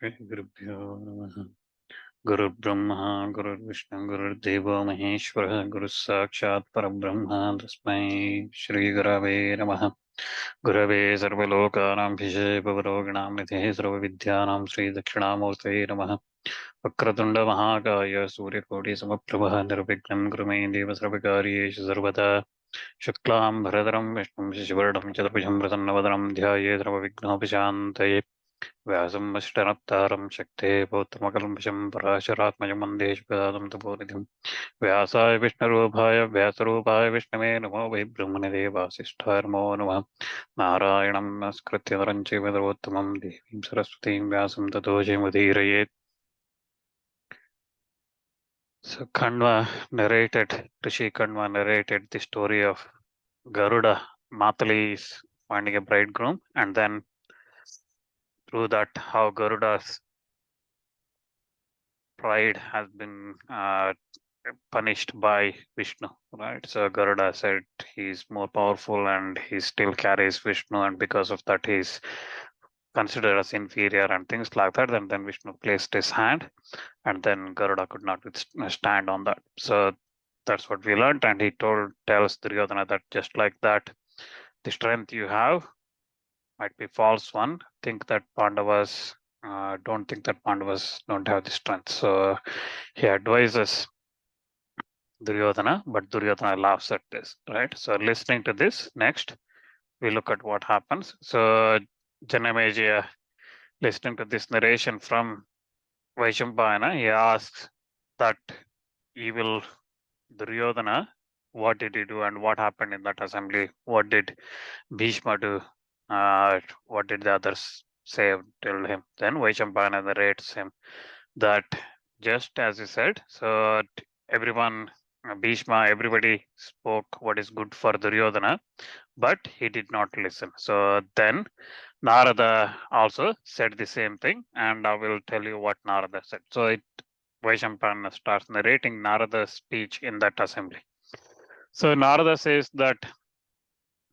श्रीगुरुभ्यो नमः। गुरुर्ब्रह्मा गुरुर्विष्णु गुरुर्देवो महेश्वरः गुरुः साक्षात् परब्रह्म तस्मै श्रीगुरवे नमः। गुरवे सर्वलोकानां भिषजे भवरोगिणां निधये सर्वविद्यानां श्रीदक्षिणामूर्तये नमः। वक्रतुण्डमहाकाय सूर्यकोटिसमप्रभः निर्विघ्नं कुरु मे देव सर्वकार्येषु सर्वदा। शुक्लां भरधरं विष्णुं शशिवर्णं चतुर्भुजं प्रसन्नवदनं ध्यायेत् सर्वविघ्नोपशान्तये। व्यासं वसिष्ठनप्तारं शक्तेः पौत्रमकल्मषं पराशरात्मजं वन्दे शुकदादं तपोनिधिं। व्यासाय विष्णुरूपाय व्यासरूपाय विष्णवे नमो वै ब्रह्मनिधे वासिष्ठाय नमो नमः। नारायणं नमस्कृत्य नरं चैव नरोत्तमं देवीं सरस्वतीं व्यासं ततो जयमुदीरयेत्. So Kanva narrated, Rishi Kanva narrated the story of Garuda. Matali is finding a bridegroom, and then through that how Garuda's pride has been punished by Vishnu, right? So Garuda said he's more powerful and he still carries Vishnu, and because of that, he's considered as inferior and things like that. And then Vishnu placed his hand, and then Garuda could not stand on that. So that's what we learned. And he tells Duryodhana that just like that, the strength you have might be false one. Don't think that Pandavas don't have the strength. So he advises Duryodhana, but Duryodhana laughs at this, right? So listening to this, next we look at what happens. So Janamejaya, listening to this narration from Vaishampayana, he asks that evil Duryodhana, what did he do and what happened in that assembly? What did Bhishma do? What did the others say, tell him? Then Vaishampayana narrates him that just as he said, so everyone, Bhishma, everybody spoke what is good for Duryodhana, but he did not listen. So then Narada also said the same thing, and I will tell you what Narada said. So Vaishampayana starts narrating Narada's speech in that assembly. So Narada says that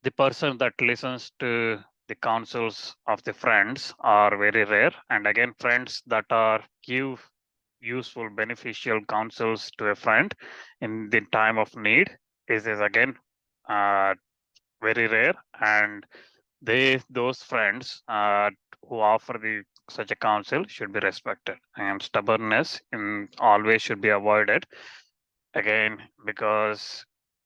the person that listens to the counsels of the friends are very rare, and again, friends that are give useful, beneficial counsels to a friend in the time of need is again uh, very rare, and those friends who offer the such a counsel should be respected, and stubbornness in always should be avoided, again because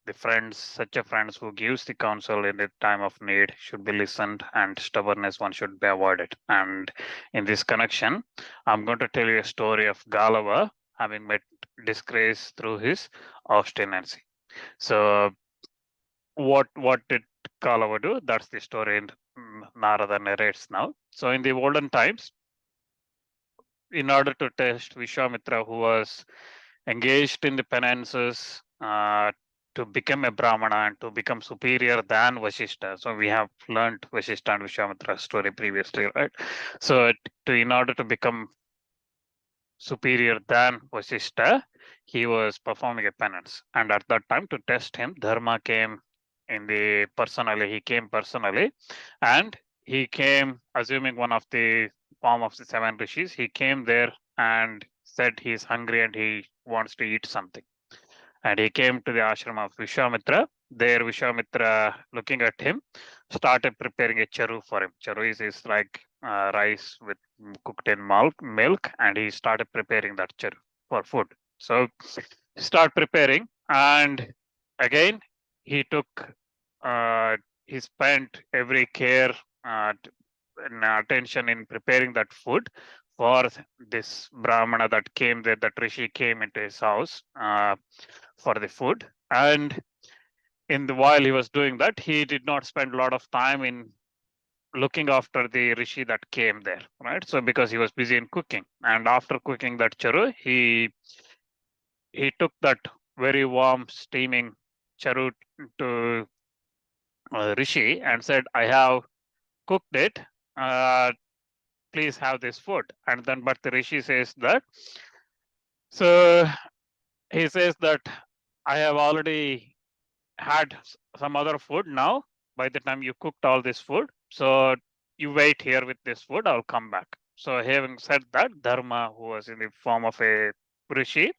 the friends, such a friends who gives the counsel in the time of need should be listened, and stubbornness one should be avoided. And in this connection, I'm going to tell you a story of Galava having met disgrace through his obstinacy. So what did Galava do? That's the story Narada narrates now. So in the olden times, in order to test Vishwamitra, who was engaged in the penances to become a Brahmana and to become superior than Vasishta. So we have learned Vasishta and Vishwamitra's story previously, right? So in order to become superior than Vasishta, he was performing a penance. And at that time, to test him, Dharma came he came personally, and he came assuming one of the form of the seven rishis. He came there and said he's hungry and he wants to eat something. And he came to the ashram of Vishwamitra. There, Vishwamitra, looking at him, started preparing a charu for him. Charu is like rice with cooked in milk, and he started preparing that charu for food. So, start preparing, and again, he took, he spent every care and attention in preparing that food for this Brahmana that came there, that Rishi came into his house for the food. And while he was doing that, he did not spend a lot of time in looking after the Rishi that came there, right? So because he was busy in cooking, and after cooking that charu, he took that very warm, steaming charu to Rishi and said, "I have cooked it. Uh, please have this food." And then, but the Rishi says that, so he says that I have already had some other food now. By the time you cooked all this food, so you wait here with this food, I'll come back. So having said that, Dharma, who was in the form of a rishi,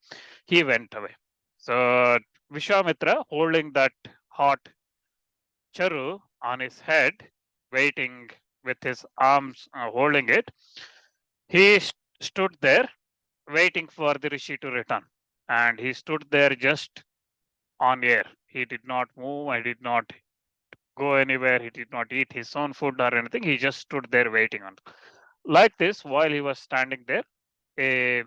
he went away. So Vishwamitra, holding that hot charu on his head, waiting with his arms holding it, he stood there waiting for the rishi to return. And he stood there just on air. He did not move. He did not go anywhere. He did not eat his own food or anything. He just stood there waiting on. Like this, while he was standing there, a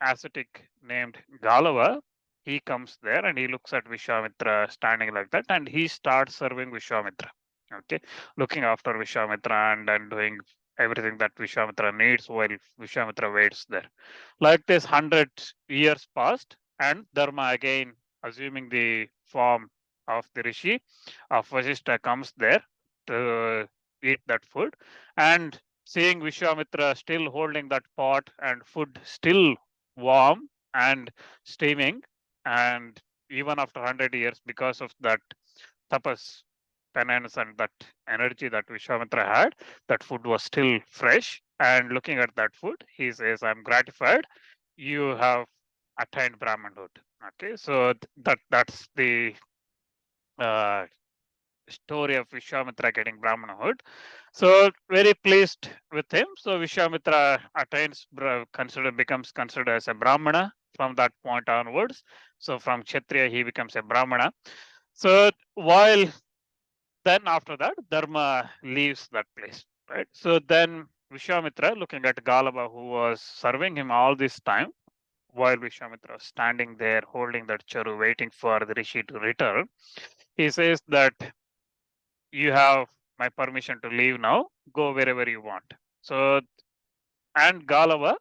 ascetic named Galava, he comes there and he looks at Vishwamitra standing like that, and he starts serving Vishwamitra. Okay, looking after Vishwamitra and doing everything that Vishwamitra needs while Vishwamitra waits there. Like this, 100 years passed, and Dharma again, assuming the form of the rishi of Vasishta, comes there to eat that food, and seeing Vishwamitra still holding that pot and food still warm and steaming, and even after 100 years, because of that tapas, penance, and that energy that Vishwamitra had, that food was still fresh. And looking at that food, he says, I'm gratified. You have attained Brahmanhood. Okay, so that's the uh, story of Vishwamitra getting Brahmanhood. So very pleased with him. So Vishwamitra attains, becomes considered as a Brahmana from that point onwards. So from Kshatriya, he becomes a Brahmana. So while then after that, Dharma leaves that place, right? So then Vishwamitra, looking at Galava, who was serving him all this time, while Vishwamitra was standing there holding that charu, waiting for the rishi to return, he says that you have my permission to leave now, go wherever you want. So, and Galava,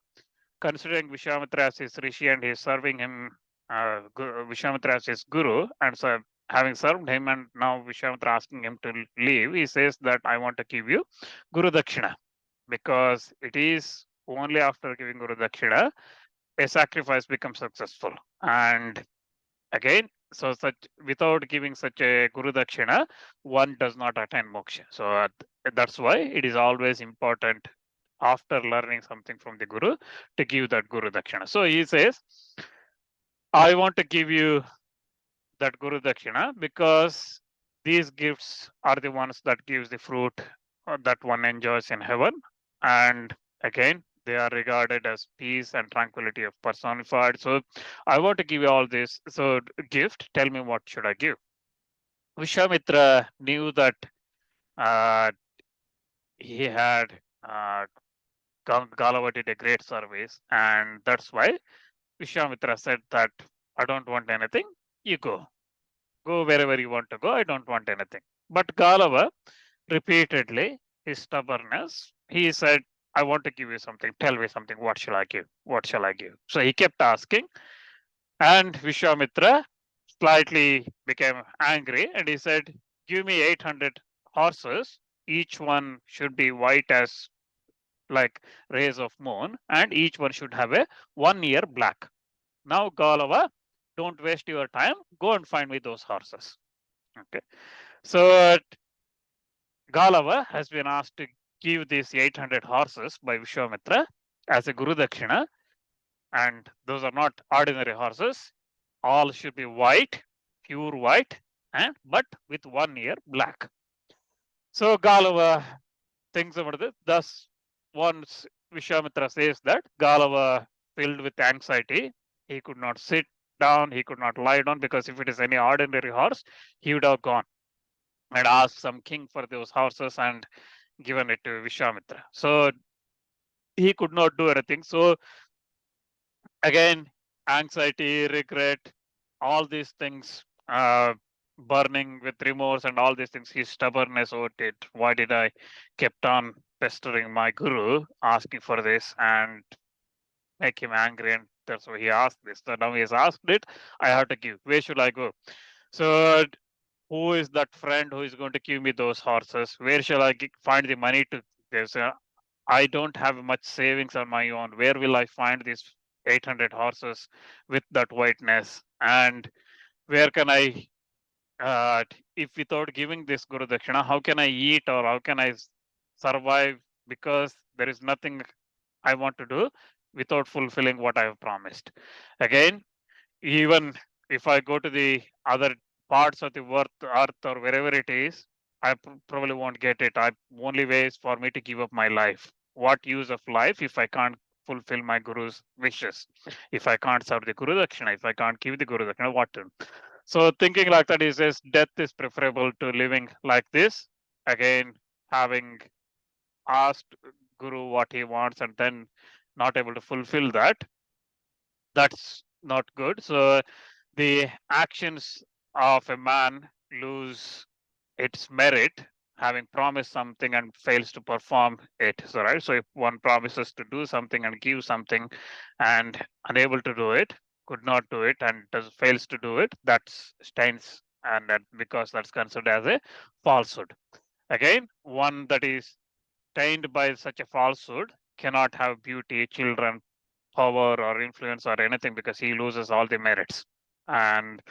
considering Vishwamitra as his rishi and he's serving him, Vishwamitra as his guru, and so having served him, and now Vishwamitra asking him to leave, he says that I want to give you Guru Dakshina, because it is only after giving Guru Dakshina a sacrifice becomes successful. And again, so such without giving such a Guru Dakshina, one does not attain moksha. So that's why it is always important after learning something from the Guru to give that Guru Dakshina. So he says, I want to give you that Guru Dakshina because these gifts are the ones that gives the fruit that one enjoys in heaven. And again, they are regarded as peace and tranquility of personified. So I want to give you all this. So gift, tell me what should I give? Vishwamitra knew that uh, he had Galava did a great service, and that's why Vishwamitra said that I don't want anything. You go. Go wherever you want to go. I don't want anything. But Galava repeatedly, his stubbornness, he said, I want to give you something. Tell me something. What shall I give? What shall I give? So he kept asking, and Vishwamitra slightly became angry and he said, give me 800 horses. Each one should be white as like rays of moon, and each one should have a 1 year black. Now, Galava, don't waste your time. Go and find me those horses. Okay. So Galava has been asked to give these 800 horses by Vishwamitra as a Guru Dakshina, and those are not ordinary horses. All should be white, pure white, and but with 1 year black. So Galava thinks about this. Thus, once Vishwamitra says that, Galava, filled with anxiety, he could not sit down, he could not lie down, because if it is any ordinary horse, he would have gone and asked some king for those horses and given it to Vishwamitra. So he could not do anything. So again, anxiety, regret, all these things, burning with remorse and all these things, his stubbornness over it. Why did I kept on pestering my guru, asking for this and make him angry? And that's why he asked this. So now he has asked it, I have to give. Where should I go? So who is that friend who is going to give me those horses? Where shall I find the money to this? I don't have much savings on my own. Where will I find these 800 horses with that whiteness? And where can I, if without giving this Guru Dakshina, how can I eat or how can I survive? Because there is nothing I want to do without fulfilling what I have promised. Again, even if I go to the other parts of the earth or wherever it is, I probably won't get it. I only way is for me to give up my life. What use of life if I can't fulfill my guru's wishes? If I can't serve the Guru Dakshina, if I can't give the Guru Dakshina, what to? So thinking like that, he says death is preferable to living like this. Again, having asked Guru what he wants and then not able to fulfill that, that's not good. So the actions of a man lose its merit having promised something and fails to perform it. So right, so if one promises to do something and give something and unable to do it, could not do it and does fails to do it, that's stains, and that because that's considered as a falsehood. Again, one that is stained by such a falsehood cannot have beauty, children, power or influence or anything, because he loses all the merits. And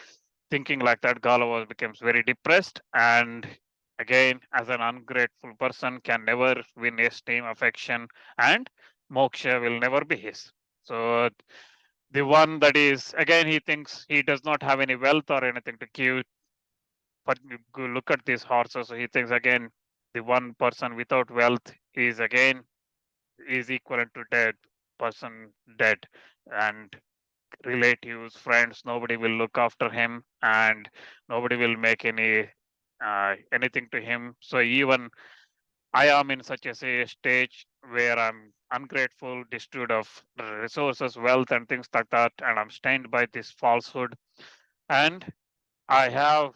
thinking like that, Galava becomes very depressed, and again, as an ungrateful person, can never win esteem, affection, and moksha will never be his. So the one that is, again, he thinks he does not have any wealth or anything to give, but you look at these horses, so he thinks again the one person without wealth is again is equivalent to dead person, dead, and relatives, friends, nobody will look after him, and nobody will make anything to him. So even I am in such a say stage where I'm ungrateful, destitute of resources, wealth, and things like that, and I'm stained by this falsehood, and I have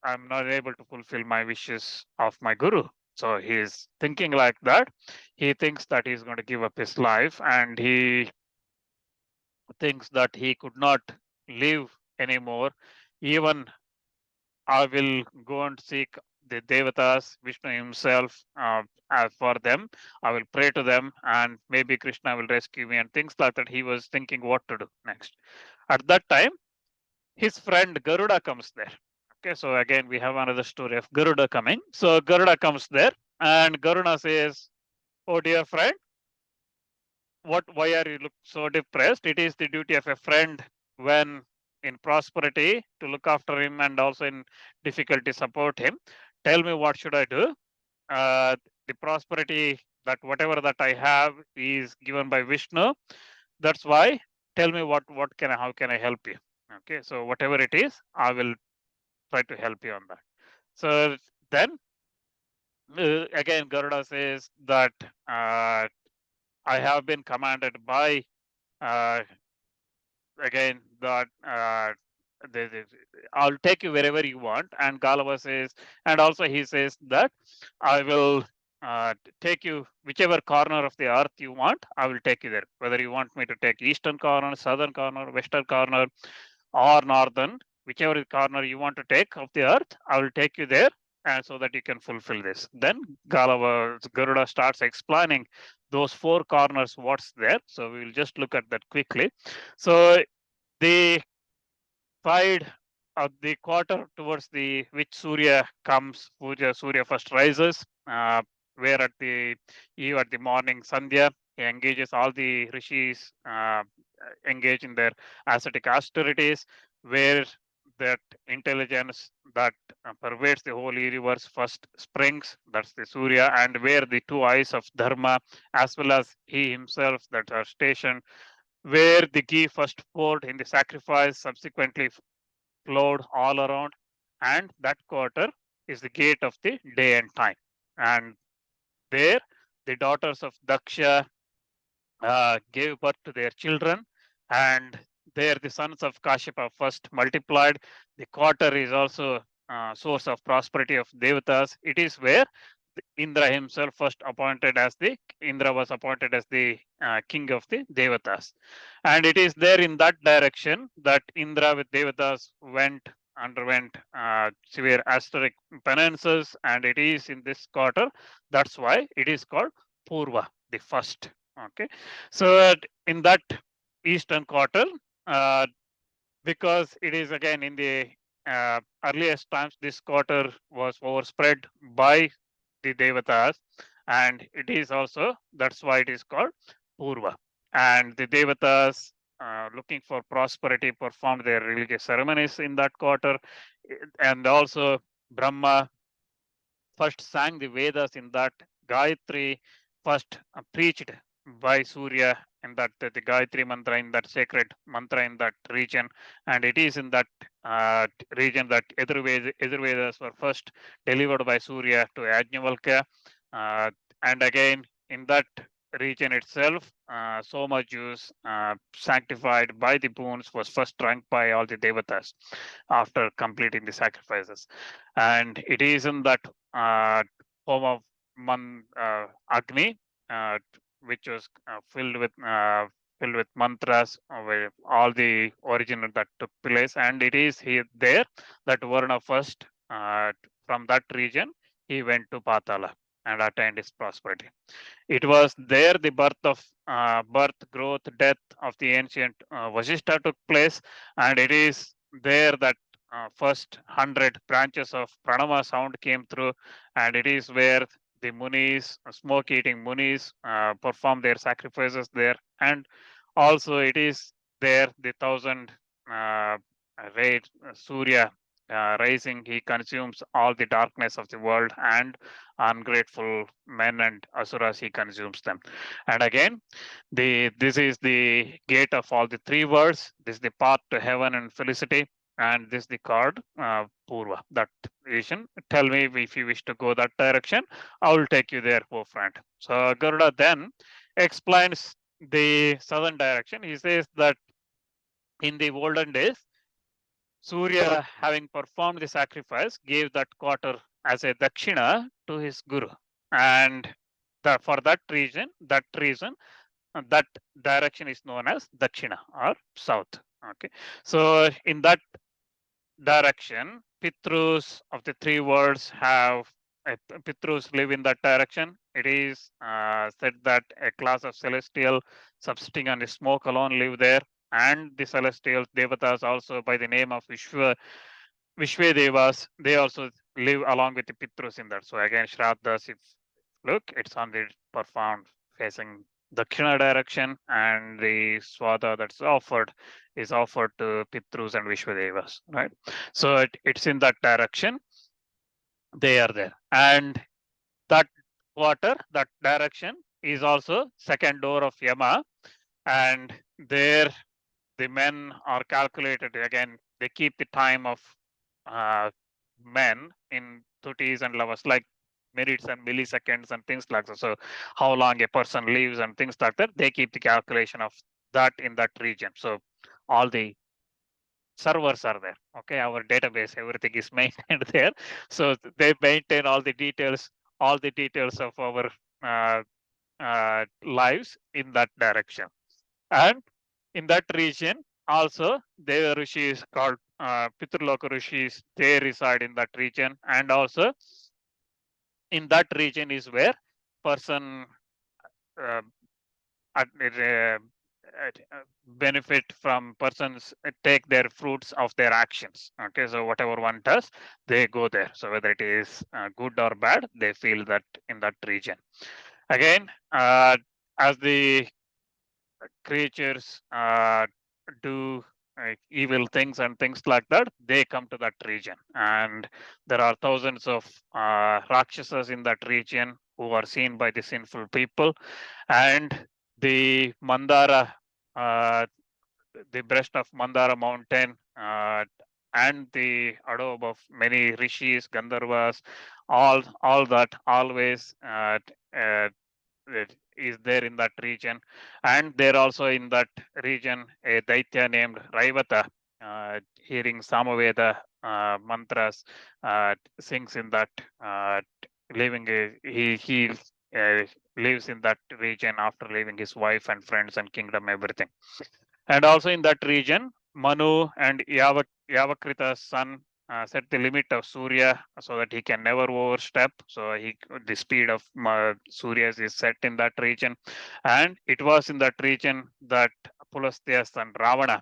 I'm not able to fulfill my wishes of my guru. So he's thinking like that. He thinks that he's going to give up his life, and he thinks that he could not live anymore. Even I will go and seek the Devatas, Vishnu himself, for them. I will pray to them, and maybe Krishna will rescue me, and things like that. He was thinking what to do next. At that time, his friend Garuda comes there. Okay, so again, we have another story of Garuda coming. So Garuda comes there, and Garuda says, "Oh, dear friend, why are you look so depressed? It is the duty of a friend when in prosperity to look after him and also in difficulty support him. Tell me what should I do? Uh, the prosperity that whatever that I have is given by Vishnu. That's why tell me what can I how can I help you? Okay, so whatever it is, I will try to help you on that." So then again, Garuda says that I have been commanded by uh, again that I'll take you wherever you want. And Galava says, and also he says that I will take you whichever corner of the earth you want. I will take you there. Whether you want me to take eastern corner, southern corner, western corner, or northern, whichever corner you want to take of the earth, I will take you there, and so that you can fulfill this. Then Galava Garuda starts explaining those four corners, what's there. So we will just look at that quickly. So the side of the quarter towards the which Surya comes, Surya first rises, where at the eve at the morning Sandhya, he engages all the rishis, engage in their ascetic austerities, where that intelligence that pervades the whole universe first springs, that's the Surya, and where the two eyes of Dharma, as well as he himself, that are stationed, where the ghee first poured in the sacrifice, subsequently flowed all around, and that quarter is the gate of the day and time. And there, the daughters of Daksha gave birth to their children, and there the sons of Kashyapa first multiplied. The quarter is also source of prosperity of Devatas. It is where Indra himself first appointed as the Indra was appointed as the king of the Devatas, and it is there in that direction that Indra with Devatas underwent severe asterisk penances, and it is in this quarter. That's why it is called Purva, the first. Okay, so in that eastern quarter, uh, because it is again in the earliest times, this quarter was overspread by the devatas, and it is also that's why it is called Purva. And the Devatas, looking for prosperity, performed their religious ceremonies in that quarter. And also, Brahma first sang the Vedas in that. Gayatri first preached by Surya in that the Gayatri mantra in that sacred mantra in that region, and it is in that region that Yajurvedas were first delivered by Surya to Yajnavalkya, and again in that region itself, Soma juice sanctified by the boons was first drunk by all the devatas after completing the sacrifices, and it is in that uh, home of Agni, which was filled with mantras, with all the origin that took place, and it is here there that Varuna first from that region he went to Patala and attained his prosperity. It was there the birth, growth, death of the ancient Vasishta took place, and it is there that first 100 branches of Pranava sound came through, and it is where the Munis, smoke-eating Munis, perform their sacrifices there, and also it is there the 1,000 rays Surya rising. He consumes all the darkness of the world, and ungrateful men and asuras he consumes them. And again, this is the gate of all the three worlds. This is the path to heaven and felicity, and this is the card Purva, that vision. Tell me if you wish to go that direction, I will take you there, oh friend. So Garuda then explains the southern direction. He says that in the olden days, Surya, having performed the sacrifice, gave that quarter as a dakshina to his guru, and for that reason, that direction is known as dakshina or south. Okay, so in that direction, Pitrus of the three worlds have Pitrus live in that direction. It is said that a class of celestial subsisting on the smoke alone live there, and the celestial devatas also by the name of Vishwadevas, they also live along with the Pitrus in that. So again, Shraddhas, if look, it's on the performed facing Dakshina direction, and the Swada that's offered is offered to Pitrus and Vishwadevas, right? So it's in that direction. They are there. And that quarter, that direction is also second door of Yama. And there the men are calculated again. They keep the time of uh, men in tutis and lavas, like minutes and milliseconds and things like that. So how long a person lives and things like that, they keep the calculation of that in that region. So all the servers are there. Okay, our database, everything is maintained there. So they maintain all the details of our lives in that direction. And in that region, also, the rishis called Pitraloka rishis, they reside in that region. And also, in that region is where person uh, benefit from persons take their fruits of their actions. Okay, so whatever one does, they go there. So whether it is good or bad, they feel that in that region. Again, as the creatures do evil things and things like that, they come to that region. And there are thousands of Rakshasas in that region who are seen by the sinful people. And the Mandara, the breast of Mandara mountain, and the adobe of many rishis, Gandharvas, all that always is there in that region. And there also in that region a Daitya named Raivata, hearing Samaveda mantras, sings in that, living he lives in that region after leaving his wife and friends and kingdom, everything. And also in that region, Manu and Yavakrita's son set the limit of Surya so that he can never overstep. So the speed of Surya is set in that region. And it was in that region that Pulastya's son Ravana,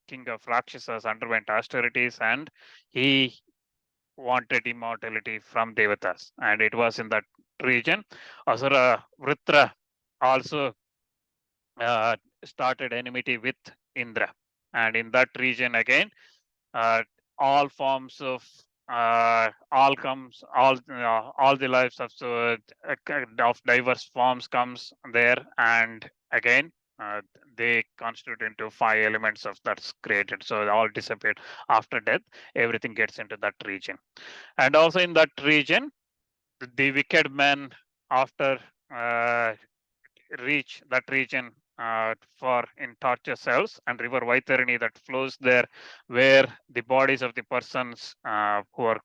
king of Rakshasas, underwent austerities, and he wanted immortality from Devatas. And it was in that region. Asura Vritra also started enmity with Indra, and in that region again, uh, all forms of all the lives of of diverse forms comes there, and again they constitute into 5 elements of that's created, so they all disappeared after death. Everything gets into that region, and also in that region the wicked men after uh, reach that region for in torture cells and river Vaitarani that flows there, where the bodies of the persons who are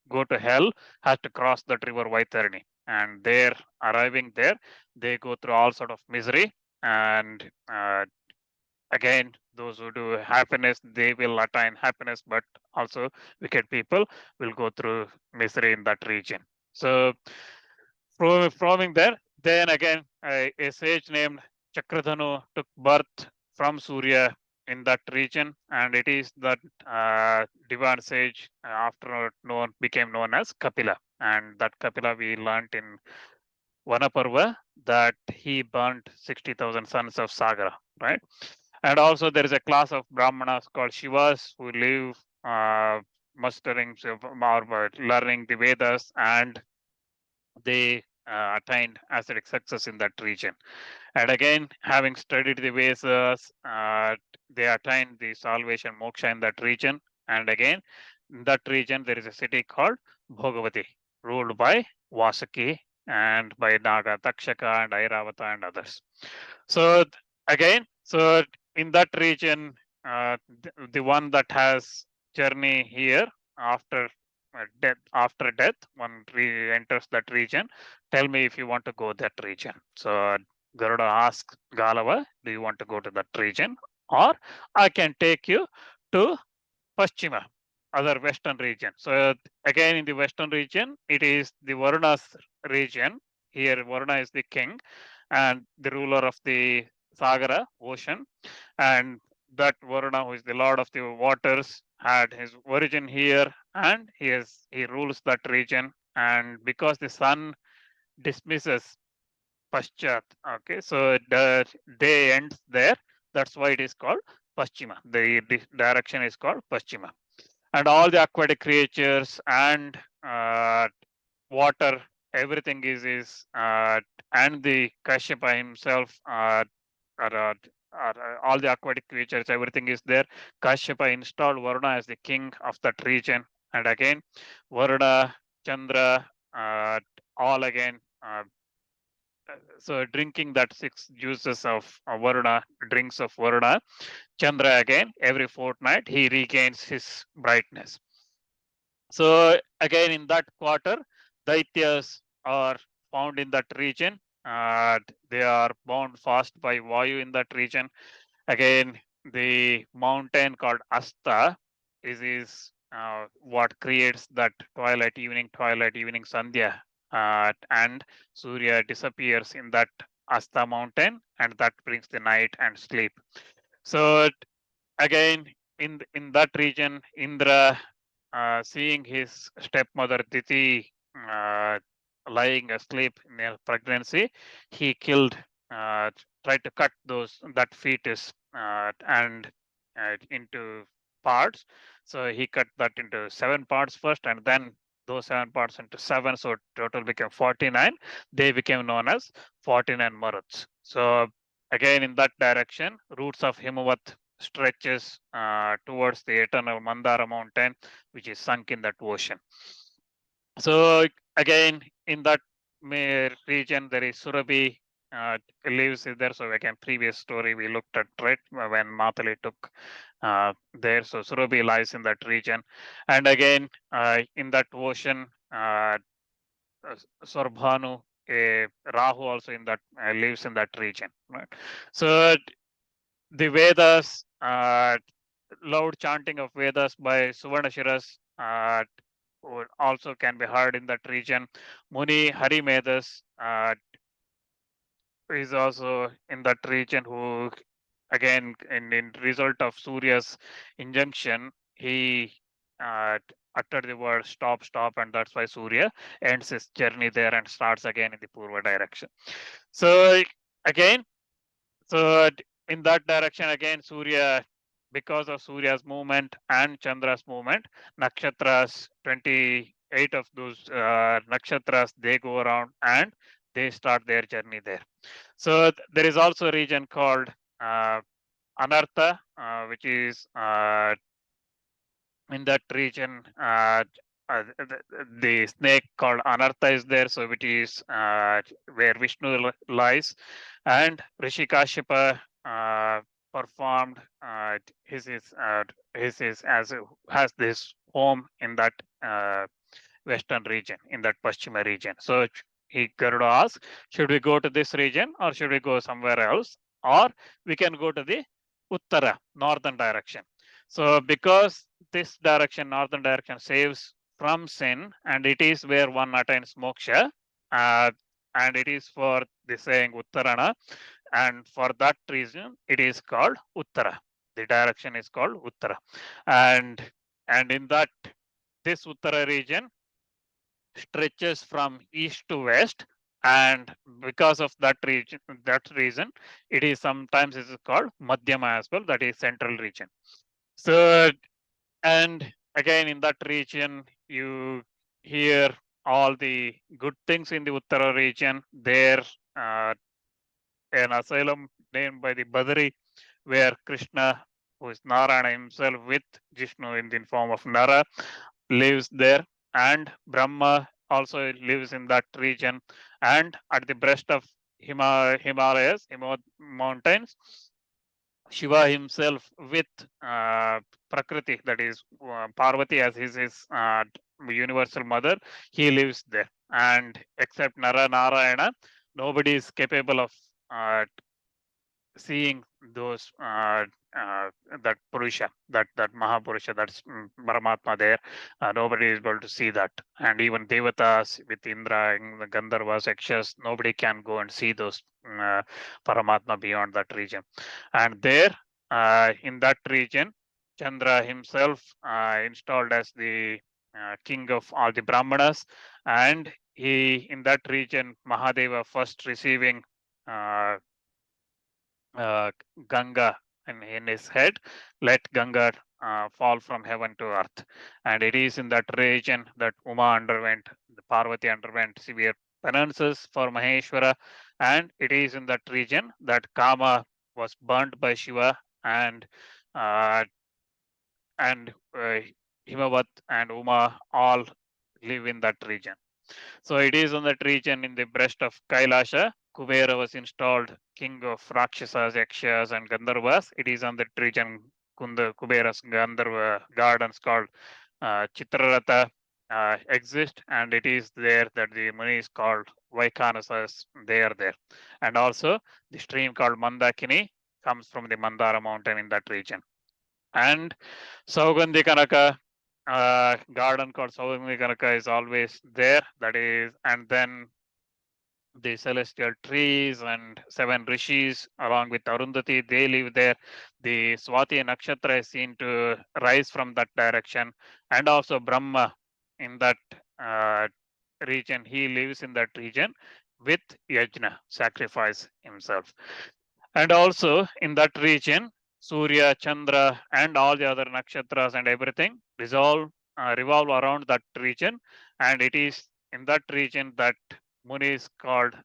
go to hell has to cross that river Vaitarani, and there arriving there, they go through all sort of misery, and again those who do happiness they will attain happiness, but also wicked people will go through misery in that region. So from there, then again, a sage named Chakradhanu took birth from Surya in that region, and it is that divine sage after known became known as Kapila, and that Kapila we learnt in Vanaparva that he burnt 60,000 sons of Sagara, right? And also there is a class of Brahmanas called Shivas who live mastering or learning the Vedas, and they attained ascetic success in that region. And again, having studied the Vedas, they attained the salvation moksha in that region. And again, in that region, there is a city called Bhogavati, ruled by Vasaki and by Naga, Takshaka, and Airavata, and others. So again, so in that region, the one that has journey here after death, one enters that region. Tell me if you want to go that region. So Garuda asks Galava, do you want to go to that region, or I can take you to Paschima, other western region. So again, in the western region, it is the Varuna's region. Here, Varuna is the king and the ruler of the Sagara ocean, and that Varuna, who is the lord of the waters, had his origin here, and he rules that region. And because the sun dismisses Paschat, okay, so the day ends there. That's why it is called Paschima. The direction is called Paschima, and all the aquatic creatures and water, everything is and the Kashyapa himself all the aquatic creatures, everything is there. Kashyapa installed Varuna as the king of that region, and again Varuna, Chandra, all again. So drinking that 6 juices of Varuna, drinks of Varuna, Chandra again every fortnight he regains his brightness. So again, in that quarter, Daityas are found in that region. They are bound fast by Vayu in that region. Again, the mountain called Asta is what creates that twilight, evening Sandhya, and Surya disappears in that Asta mountain, and that brings the night and sleep. So again, in that region, Indra, seeing his stepmother Diti lying asleep in her pregnancy, he killed, tried to cut that fetus and into parts. So he cut that into 7 parts first, and then those 7 parts into 7. So total became 49. They became known as 49 Maruts. So again, in that direction, roots of Himavat stretches towards the eternal Mandara mountain, which is sunk in that ocean. So again, in that region, there is Surabhi lives there. So again, previous story we looked at, right, when Matali took there. So Surabhi lies in that region, and again in that ocean, Sorbhanu, Rahu also in that lives in that region, right? So the Vedas, loud chanting of Vedas by Suvarnashiras also can be heard in that region. Muni Harimedas is also in that region, who again in result of Surya's injunction, he uttered the word stop, stop, and that's why Surya ends his journey there and starts again in the Purva direction. So again, So in that direction again, Surya, because of Surya's movement and Chandra's movement, nakshatras, 28 of those nakshatras, they go around and they start their journey there. So there is also a region called Anartha, which is in that region, the snake called Anartha is there, so it is where Vishnu lies, and Rishi Kashyapa performed his is as has this home in that western region, in that Paschima region. So he Garuda asked, should we go to this region or should we go somewhere else, or we can go to the Uttara, northern direction. So because this direction, northern direction, saves from sin, and it is where one attains moksha, uh, and it is for the saying Uttarana, and for that reason it is called Uttara. The direction is called Uttara, and in that this Uttara region stretches from east to west, and because of that reason, it is sometimes is called Madhyama as well, that is central region. So and again in that region you hear all the good things in the Uttara region. There an asylum named by the Badari, where Krishna, who is Narayana himself with Vishnu in the form of Nara, lives there, and Brahma also lives in that region. And at the breast of Himalayas, mountains, Shiva himself with Prakriti, that is Parvati as his universal mother, he lives there. And except Narayana, nobody is capable of uh, seeing those that Purusha, that Mahapurusha, that's Paramatma there. Nobody is able to see that, and even Devatas with Indra and the Gandharvas, Yakshas, nobody can go and see those Paramatma beyond that region. And there, in that region, Chandra himself installed as the king of all the Brahmanas, and he in that region, Mahadeva first receiving uh, uh, Ganga in his head, let Ganga fall from heaven to earth. And it is in that region that the Parvati underwent severe penances for Maheshwara. And it is in that region that Kama was burnt by Shiva, and uh, and Himavat and Uma all live in that region. So it is on that region in the breast of Kailasha. Kubera was installed king of Rakshasas, Yakshas, and Gandharvas. It is on that region Kubera's Gandharva gardens called Chitraratha exist, and it is there that the Munis called Vaikhanasas, they are there. And also the stream called Mandakini comes from the Mandara mountain in that region. And Saugandhi Kanaka garden called Saugandhi Kanaka is always there. That is, and then the celestial trees and seven rishis along with Arundhati, they live there. The Swati Nakshatra is seen to rise from that direction, and also Brahma in that uh, region, he lives in that region with Yajna, sacrifice himself. And also in that region, Surya, Chandra, and all the other nakshatras and everything revolve around that region. And it is in that region that Munis called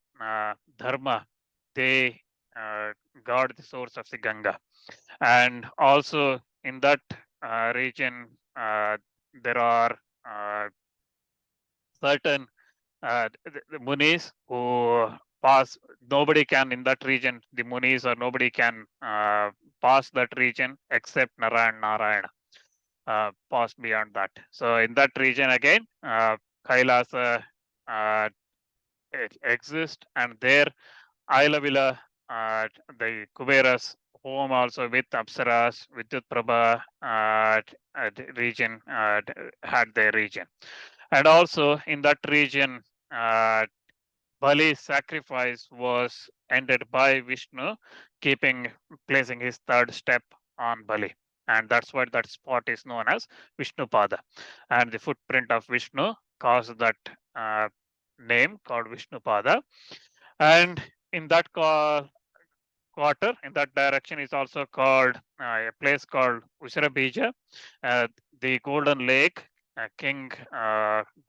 Dharma, they uh, guard the source of the Ganga. And also in that region, there are certain the Munis who pass, nobody can in that region, the Munis or nobody can pass that region except Narayana pass beyond that. So in that region again, Kailasa uh, exists, and there Ailavila, the Kubera's home also with Apsaras, Vidyut Prabha region had their region. And also in that region, Bali's sacrifice was ended by Vishnu, placing his third step on Bali. And that's why that spot is known as Vishnupada. And the footprint of Vishnu caused that name called Vishnupada. And in that quarter in that direction is also called a place called Usharabija, the golden lake. King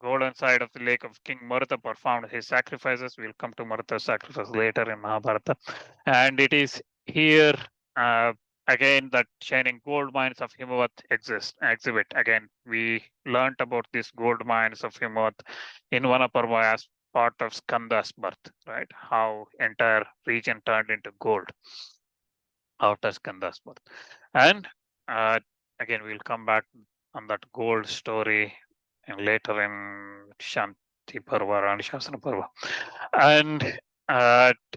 golden side of the lake of King Marutha performed his sacrifices. We'll come to Marutha's sacrifice later in Mahabharata, and it is here uh, again that shining gold mines of Himavat exhibit. Again, we learnt about these gold mines of Himavat in one of Parva as part of Skanda's birth, right? How entire region turned into gold after Skanda's birth. And uh, again, we'll come back on that gold story and later in Shanti Parva and Shasana Parva. And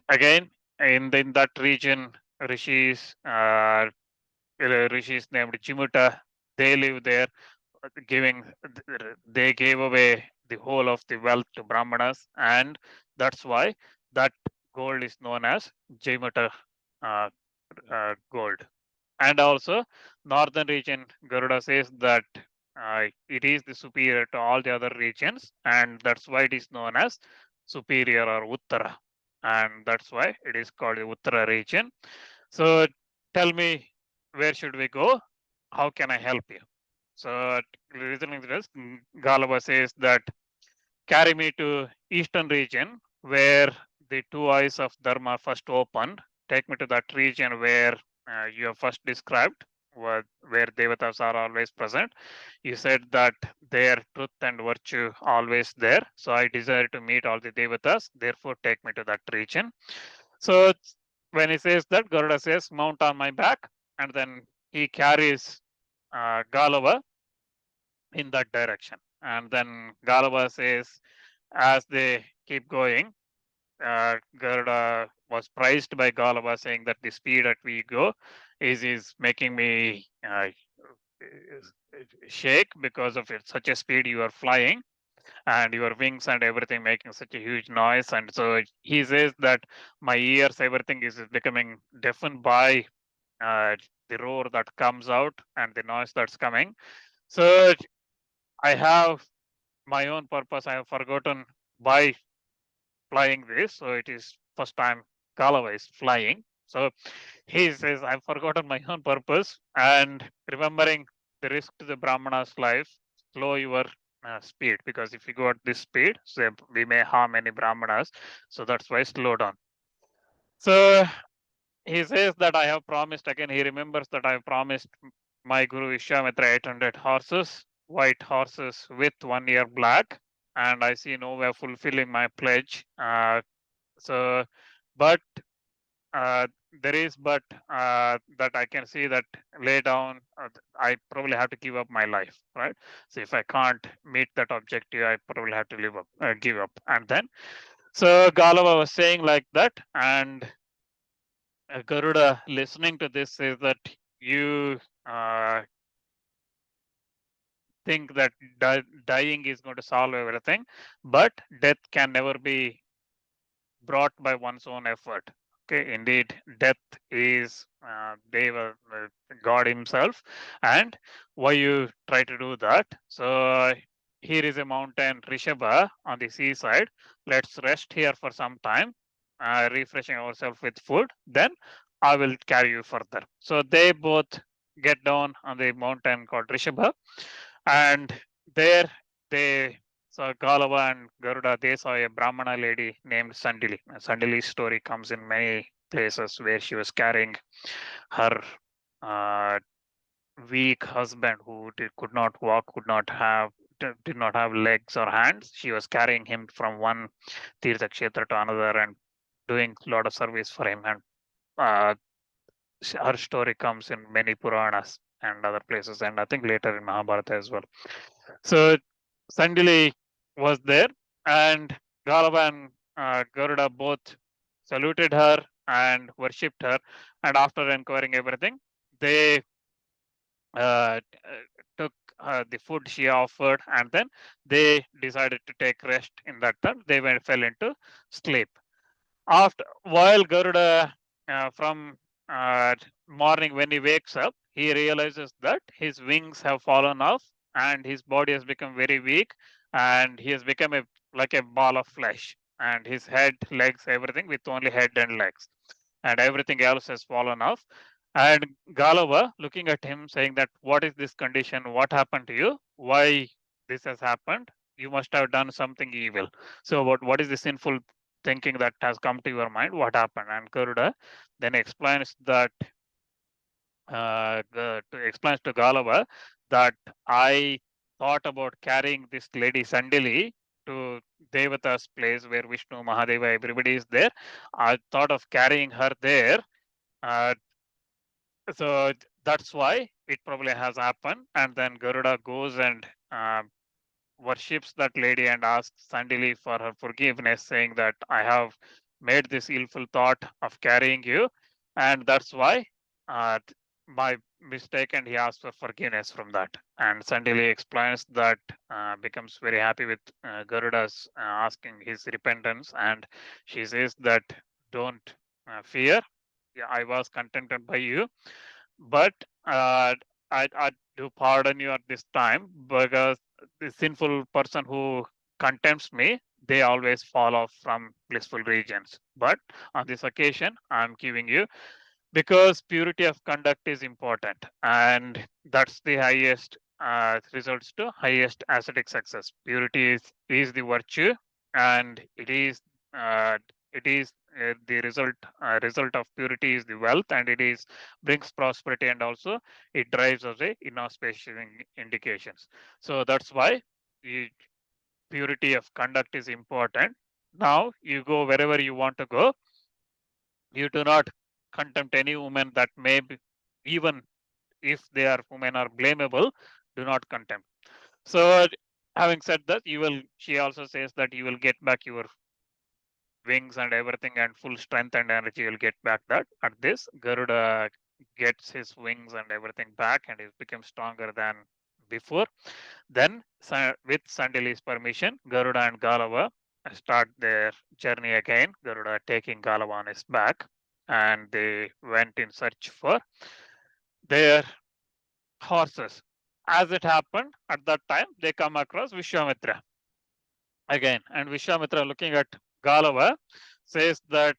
again, in that region, rishis, rishis named Jimuta, they live there, giving, they gave away the whole of the wealth to Brahmanas, and that's why that gold is known as Jimuta uh, gold. And also, northern region, Garuda says that it is the superior to all the other regions, and that's why it is known as superior or Uttara, and that's why it is called the Uttara region. So, tell me, where should we go? How can I help you? So, reasoning this, Galava says that carry me to eastern region where the two eyes of Dharma first opened. Take me to that region where you have first described, where devatas are always present. You said that their truth and virtue always there. So I desire to meet all the devatas. Therefore, take me to that region. So when he says that, Garuda says, "Mount on my back," and then he carries Galava in that direction. And then Galava says, as they keep going, Garuda was praised by Galava, saying that the speed at we go is making me shake because of it. Such a speed you are flying, and your wings and everything making such a huge noise. And so he says that my ears, everything is becoming deafened by uh, the roar that comes out and the noise that's coming. So I have my own purpose. I have forgotten by flying this. So it is first time Galava is flying. So he says, I've forgotten my own purpose and remembering the risk to the Brahmana's life, slow your speed, because if you go at this speed, so we may harm any Brahmanas. So that's why slow down. So he says that I have promised, again, he remembers that I have promised my Guru Vishwamitra 800 horses, white horses with 1 year black, and I see no way of fulfilling my pledge. So, but uh, there is, but that I can see that lay down, I probably have to give up my life, right? So if I can't meet that objective, I probably have to give up. And then, so Galava was saying like that, and Garuda listening to this says that you uh, think that dying is going to solve everything, but death can never be brought by one's own effort. Okay, indeed, death is Deva, God Himself, and why you try to do that? So here is a mountain, Rishabha, on the seaside. Let's rest here for some time, refreshing ourselves with food. Then I will carry you further. So they both get down on the mountain called Rishabha, and there they saw Galava and Garuda. They saw a Brahmana lady named Sandili. Sandili's story comes in many places where she was carrying her uh, weak husband who could not walk, did not have legs or hands. She was carrying him from one Tirtha Kshetra to another and doing a lot of service for him. And uh, her story comes in many Puranas and other places, and I think later in Mahabharata as well. So Sandili was there, and Galava and Garuda both saluted her and worshipped her. And after inquiring everything, they uh, took the food she offered, and then they decided to take rest. In that time, they fell into sleep. After while Garuda from morning when he wakes up, he realizes that his wings have fallen off and his body has become very weak, and he has become like a ball of flesh, and his head, legs, everything with only head and legs. and everything else has fallen off. And Galava looking at him saying that, what is this condition? What happened to you? Why this has happened? You must have done something evil. So what is the sinful thinking that has come to your mind? What happened? And Garuda then explains that explains to Galava that I thought about carrying this lady Sandili to Devata's place where Vishnu, Mahadeva, everybody is there. I thought of carrying her there. Uh, so that's why it probably has happened. And then Garuda goes and worships that lady and asks Sandili for her forgiveness, saying that I have made this illful thought of carrying you, and that's why my mistake, and he asks for forgiveness from that. And Sandili explains that, becomes very happy with Garuda's asking his repentance, and she says that don't fear. Yeah, I was contented by you, but I do pardon you at this time, because the sinful person who contempts me, they always fall off from blissful regions. But on this occasion, I'm giving you, because purity of conduct is important, and that's the highest results to highest ascetic success. Purity is the virtue, and uh, it is the result of purity is the wealth, and it is brings prosperity, and also it drives away inauspicious indications. So that's why the purity of conduct is important. Now you go wherever you want to go, you do not contempt any woman that may be, even if they are women are blamable, do not contempt. So having said that, she also says that you will get back your wings and everything, and full strength and energy you'll get back. That at this, Garuda gets his wings and everything back, and he becomes stronger than before. Then with Sandili's permission, Garuda and Galava start their journey again, Garuda taking Galava on his back, and they went in search for their horses. As it happened, at that time, they come across Vishwamitra again, and Vishwamitra, looking at Galava, says that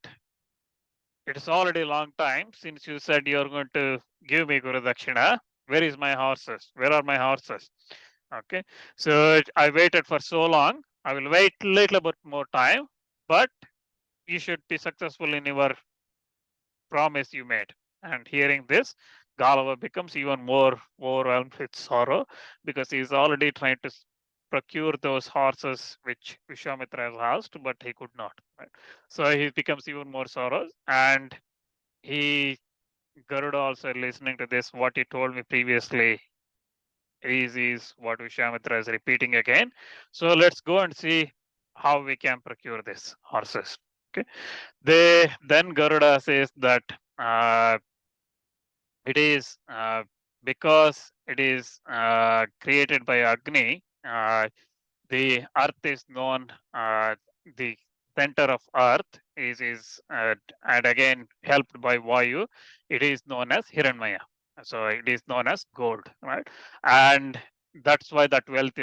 it's already a long time since you said you're going to give me Guru Dakshina. Where is my horses? Where are my horses? Okay, so I waited for so long. I will wait a little bit more time, but you should be successful in your promise you made. And hearing this, Galava becomes even more overwhelmed with sorrow, because he's already trying to procure those horses which Vishwamitra has asked, but he could not. Right? So he becomes even more sorrow, and he Garuda also listening to this, what he told me previously is what Vishwamitra is repeating again. So let's go and see how we can procure this horses. Okay. Then Garuda says that it is because it is created by Agni. The earth is known. The center of earth is and again helped by Vayu. It is known as Hiranmaya. So it is known as gold, right? And that's why that wealth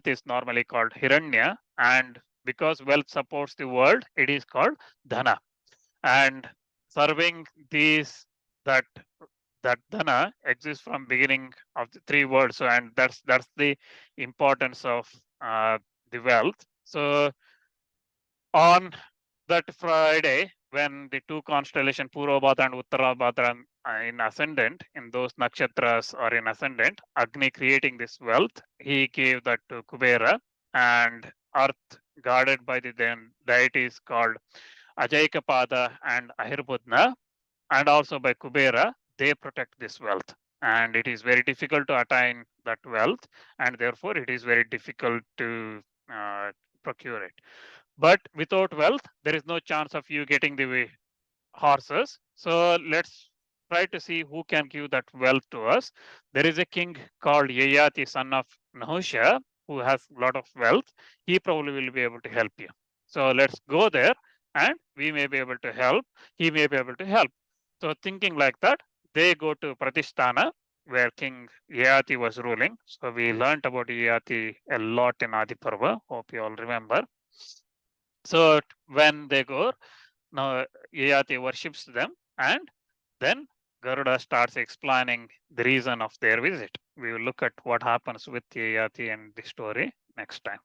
is normally called Hiranya, and because wealth supports the world, it is called Dhana. And serving these that that dhana exists from beginning of the three words. So, and that's the importance of the wealth. So on that Friday, when the two constellation Purvabhadra and Uttarabhadra are in ascendant, in those nakshatras are in ascendant, Agni creating this wealth, he gave that to Kubera, and earth guarded by the then deities called Ajaikapada and Ahirbudna, and also by Kubera, they protect this wealth. And it is very difficult to attain that wealth, and therefore it is very difficult to procure it. But without wealth, there is no chance of you getting the horses. So let's try to see who can give that wealth to us. There is a king called Yayati, son of Nahusha, who has a lot of wealth. He probably will be able to help you. So let's go there, and we may be able to help. He may be able to help. So thinking like that, they go to Pratisthana, where King Yayati was ruling. So we learned about Yayati a lot in Adi Parva. Hope you all remember. So when they go, now Yayati worships them, and then Garuda starts explaining the reason of their visit. We will look at what happens with Yayati and the story next time.